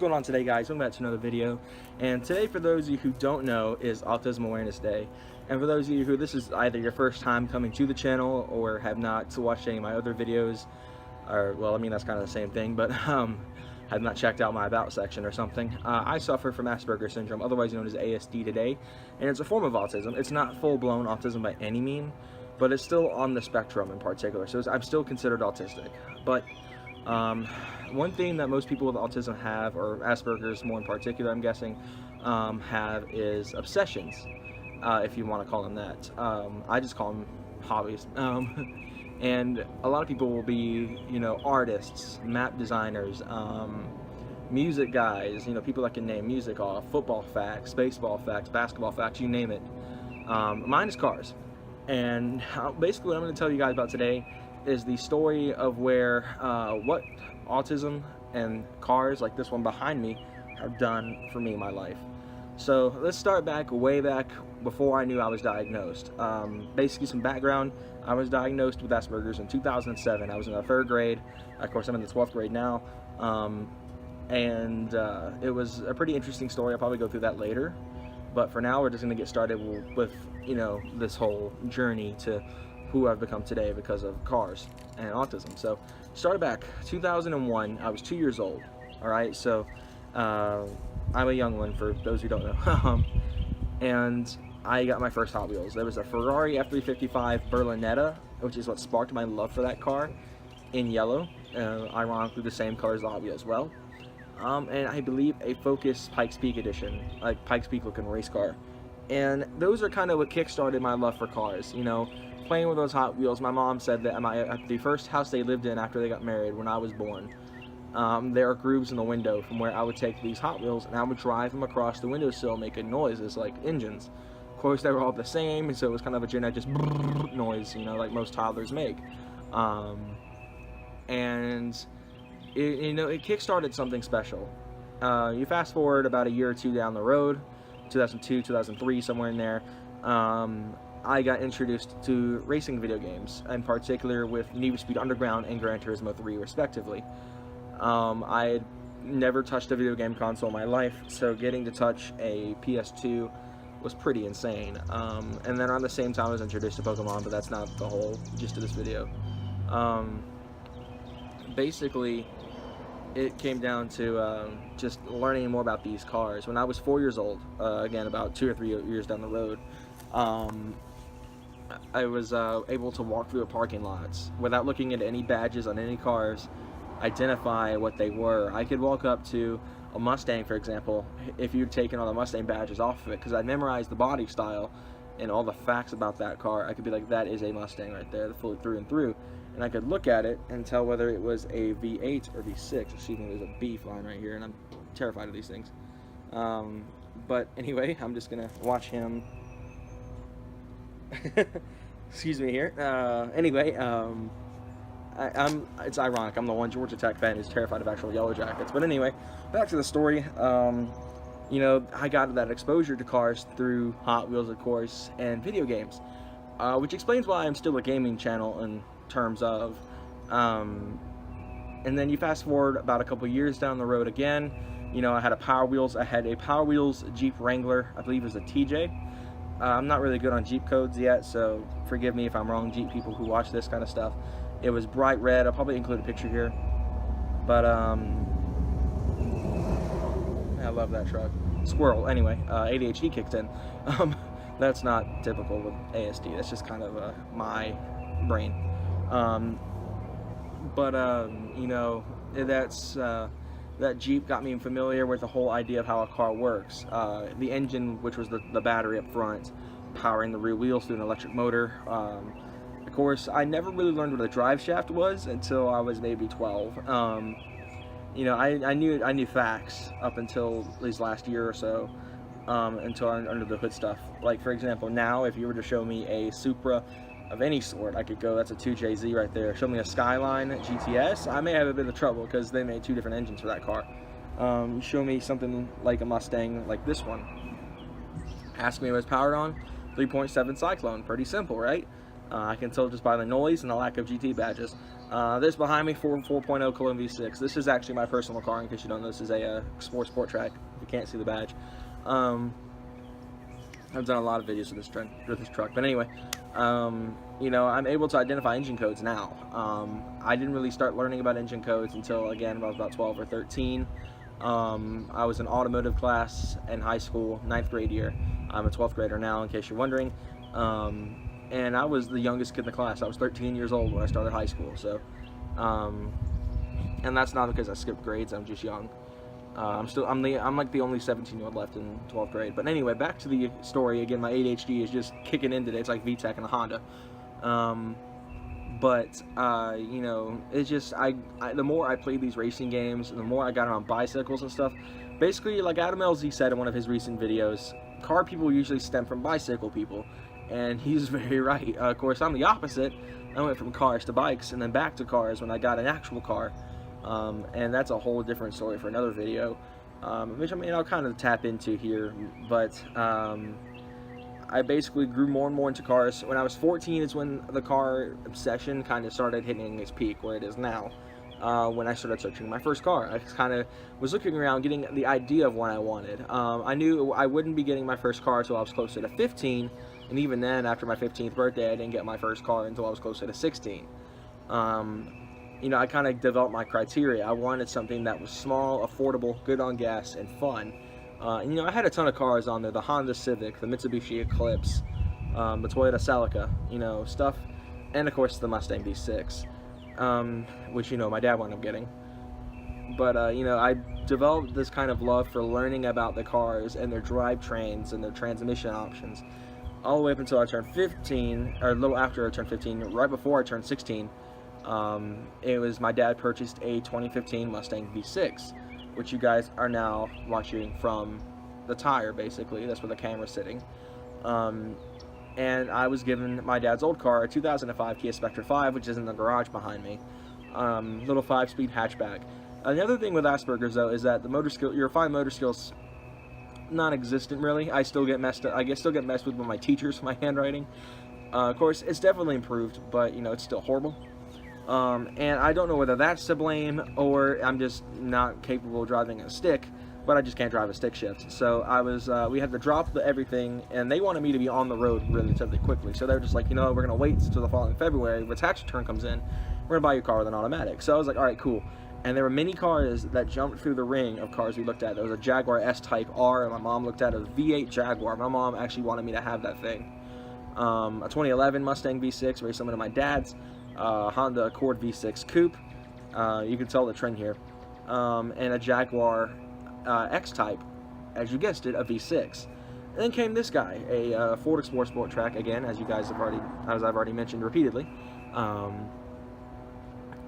going on today, guys? Welcome back to another video. And today, for those of you who don't know, is Autism Awareness Day. And for those of you who this is either your first time coming to the channel or have not watched any of my other videos, or, well, I mean, that's kind of the same thing, but have not checked out my About section or something. I suffer from Asperger's syndrome, otherwise known as ASD today, and it's a form of autism. It's not full-blown autism by any mean, but it's still on the spectrum in particular, so I'm still considered autistic. But one thing that most people with autism have, or Asperger's more in particular, I'm guessing, have is obsessions, if you want to call them that. I just call them hobbies. And a lot of people will be, artists, map designers, music guys, people that can name music off, football facts, baseball facts, basketball facts, you name it. Mine is cars. And basically what I'm going to tell you guys about today is the story of where, what autism and cars like this one behind me have done for me in my life. So let's start way back before I knew I was diagnosed. Basically some background: I was diagnosed with Asperger's in 2007. I was in the 3rd grade. Of course, I'm in the 12th grade now. It was a pretty interesting story. I'll probably go through that later. But for now, we're just going to get started with, this whole journey to who I've become today because of cars and autism. So, started back 2001. I was 2 years old. All right, so I'm a young one for those who don't know. And I got my first Hot Wheels. There was a Ferrari F355 Berlinetta, which is what sparked my love for that car, in yellow. Ironically, the same color as the Hot Wheel as well. And I believe a Focus Pikes Peak edition, like Pikes Peak looking race car. And those are kind of what kick-started my love for cars, playing with those Hot Wheels. My mom said that at the first house they lived in after they got married, when I was born, there are grooves in the window from where I would take these Hot Wheels and I would drive them across the windowsill making noises like engines. Of course, they were all the same, and so it was kind of a genetic just noise, like most toddlers make. It kick-started something special. You fast forward about a year or two down the road, 2002, 2003, somewhere in there, I got introduced to racing video games, in particular with Need for Speed Underground and Gran Turismo 3, respectively. I had never touched a video game console in my life, so getting to touch a PS2 was pretty insane. And then around the same time I was introduced to Pokemon, but that's not the whole gist of this video. Basically, it came down to just learning more about these cars. When I was 4 years old, again about 2 or 3 years down the road, I was able to walk through the parking lots without looking at any badges on any cars, identify what they were. I could walk up to a Mustang, for example, if you'd taken all the Mustang badges off of it, because I memorized the body style and all the facts about that car. I could be like, that is a Mustang right there, fully through and through. And I could look at it and tell whether it was a V8 or V6. Excuse me, there's a B flying right here, and I'm terrified of these things. But anyway, I'm just gonna watch him. Excuse me here. It's ironic. I'm the one Georgia Tech fan who's terrified of actual Yellow Jackets. But anyway, back to the story. I got that exposure to cars through Hot Wheels, of course, and video games, which explains why I'm still a gaming channel in terms of. And then you fast forward about a couple years down the road again. I had a Power Wheels Jeep Wrangler. I believe it was a TJ. I'm not really good on Jeep codes yet, so forgive me if I'm wrong, Jeep people who watch this kind of stuff. It was bright red. I'll probably include a picture here. But, I love that truck. Squirrel. Anyway, ADHD kicked in. That's not typical with ASD. That's just kind of my brain. That Jeep got me familiar with the whole idea of how a car works. The engine, which was the battery up front, powering the rear wheels through an electric motor. Of course, I never really learned what a drive shaft was until I was maybe 12. I knew facts up until these last year or so, until under the hood stuff. Like, for example, now if you were to show me a Supra of any sort, I could go, that's a 2JZ right there. Show me a Skyline GTS, I may have a bit of trouble because they made 2 different engines for that car. Show me something like a Mustang like this one. Ask me what it's powered on, 3.7 Cyclone, pretty simple, right? I can tell just by the noise and the lack of GT badges. This behind me, 4.0 Cologne V6. This is actually my personal car, in case you don't know. This is a sport track. You can't see the badge. I've done a lot of videos with this truck. But anyway, you know, I'm able to identify engine codes now. I didn't really start learning about engine codes until, again, when I was about 12 or 13. I was in automotive class in high school, 9th grade year. I'm a 12th grader now, in case you're wondering. And I was the youngest kid in the class. I was 13 years old when I started high school. So, and that's not because I skipped grades. I'm just young. I'm like the only 17-year-old left in 12th grade. But anyway, back to the story. Again, my ADHD is just kicking in today. It's like VTEC and a Honda. You know, it's just, the more I played these racing games, the more I got on bicycles and stuff. Basically, like Adam LZ said in one of his recent videos, car people usually stem from bicycle people. And he's very right. Of course, I'm the opposite. I went from cars to bikes and then back to cars when I got an actual car. And that's a whole different story for another video, which I mean I'll kind of tap into here. But I basically grew more and more into cars. When I was 14 is when the car obsession kind of started hitting its peak, where it is now. When I started searching my first car, I kind of was looking around, getting the idea of what I wanted. I knew I wouldn't be getting my first car until I was closer to 15, and even then, after my 15th birthday, I didn't get my first car until I was closer to 16. You know, I kind of developed my criteria. I wanted something that was small, affordable, good on gas, and fun. And, you know, I had a ton of cars on there: the Honda Civic, the Mitsubishi Eclipse, the Toyota Celica, you know, stuff, and of course the Mustang V6. Which, you know, my dad wound up getting. But, you know, I developed this kind of love for learning about the cars and their drivetrains and their transmission options all the way up until I turned 15, or a little after I turned 15, right before I turned 16. It was my dad purchased a 2015 Mustang V6, which you guys are now watching from the tire, basically. That's where the camera's sitting. And I was given my dad's old car, a 2005 Kia Spectre 5, which is in the garage behind me. Little 5-speed hatchback. The other thing with Asperger's, though, is that the motor skill, your fine motor skills, non-existent really. I still get messed up. I still get messed with by my teachers for my handwriting. Of course, it's definitely improved, but you know, it's still horrible. And I don't know whether that's to blame or I'm just not capable of driving a stick. But I just can't drive a stick shift. So I was, we had to drop everything, and they wanted me to be on the road relatively quickly. So they were just like, you know, we're going to wait until the following February where tax return comes in. We're going to buy your car with an automatic. So I was like, all right, cool. And there were many cars that jumped through the ring of cars we looked at. There was a Jaguar S-Type R, and my mom looked at a V8 Jaguar. My mom actually wanted me to have that thing. A 2011 Mustang V6, very similar to my dad's. Honda Accord V6 Coupe. You can tell the trend here. And a Jaguar X-Type, as you guessed it, a V6. And then came this guy, a Ford Explorer Sport Track, again, as I've already mentioned repeatedly.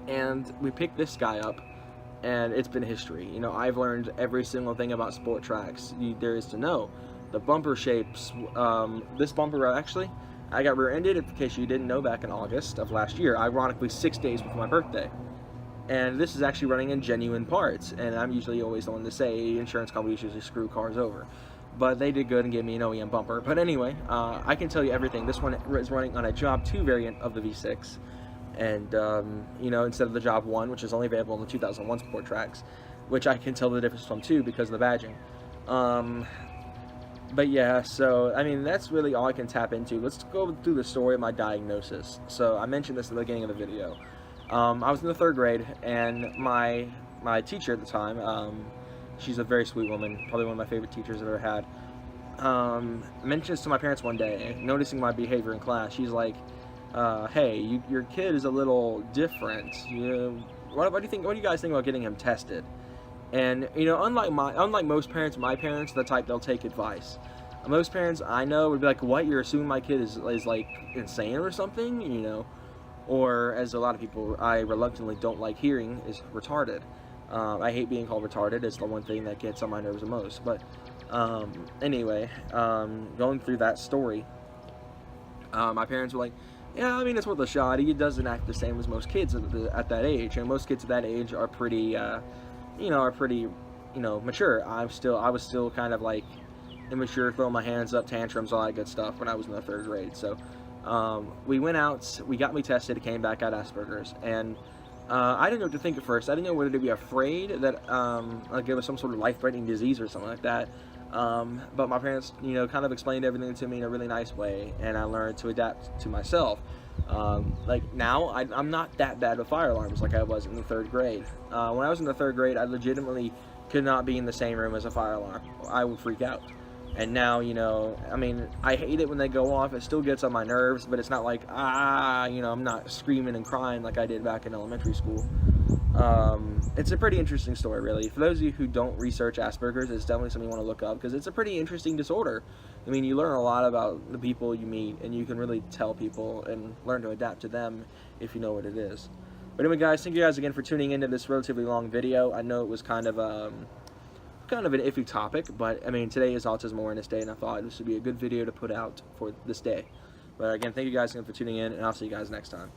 And we picked this guy up, and it's been history. You know, I've learned every single thing about sport tracks there is to know. The bumper shapes, this bumper actually, I got rear-ended, in case you didn't know, back in August of last year, ironically 6 days before my birthday. And this is actually running in genuine parts, and I'm usually always the one to say insurance companies usually screw cars over. But they did good and gave me an OEM bumper. But anyway, I can tell you everything. This one is running on a Job 2 variant of the V6. And, you know, instead of the Job 1, which is only available in the 2001 Sport Tracks, which I can tell the difference from 2 because of the badging. But yeah, so, I mean, that's really all I can tap into. Let's go through the story of my diagnosis. So, I mentioned this at the beginning of the video. I was in the 3rd grade, and my teacher at the time, she's a very sweet woman, probably one of my favorite teachers I've ever had, mentions to my parents one day, noticing my behavior in class. She's like, hey, your kid is a little different. What do you guys think about getting him tested? And, you know, unlike most parents, my parents are the type they'll take advice. Most parents I know would be like, what, you're assuming my kid is like insane or something, you know? Or, as a lot of people I reluctantly don't like hearing, is retarded. I hate being called retarded. It's the one thing that gets on my nerves the most. But anyway, going through that story, my parents were like, yeah, I mean, it's worth a shot. He doesn't act the same as most kids at that age. And most kids at that age are pretty, mature. I was still kind of like immature, throwing my hands up, tantrums, all that good stuff when I was in the 3rd grade. So We went out, we got me tested, it came back at Asperger's, and I didn't know what to think at first. I didn't know whether to be afraid that like it was some sort of life-threatening disease or something like that. But my parents, kind of explained everything to me in a really nice way, and I learned to adapt to myself. Like now, I'm not that bad with fire alarms like I was in the 3rd grade. When I was in the 3rd grade, I legitimately could not be in the same room as a fire alarm. I would freak out. And now, I mean, I hate it when they go off. It still gets on my nerves, but it's not like, I'm not screaming and crying like I did back in elementary school. It's a pretty interesting story, really. For those of you who don't research Asperger's, it's definitely something you want to look up, because it's a pretty interesting disorder. I mean, you learn a lot about the people you meet, and you can really tell people and learn to adapt to them if you know what it is. But anyway, guys, thank you guys again for tuning into this relatively long video. I know it was kind of an iffy topic, but I mean, today is Autism Awareness Day, and I thought this would be a good video to put out for this day. But again, thank you guys again for tuning in, and I'll see you guys next time.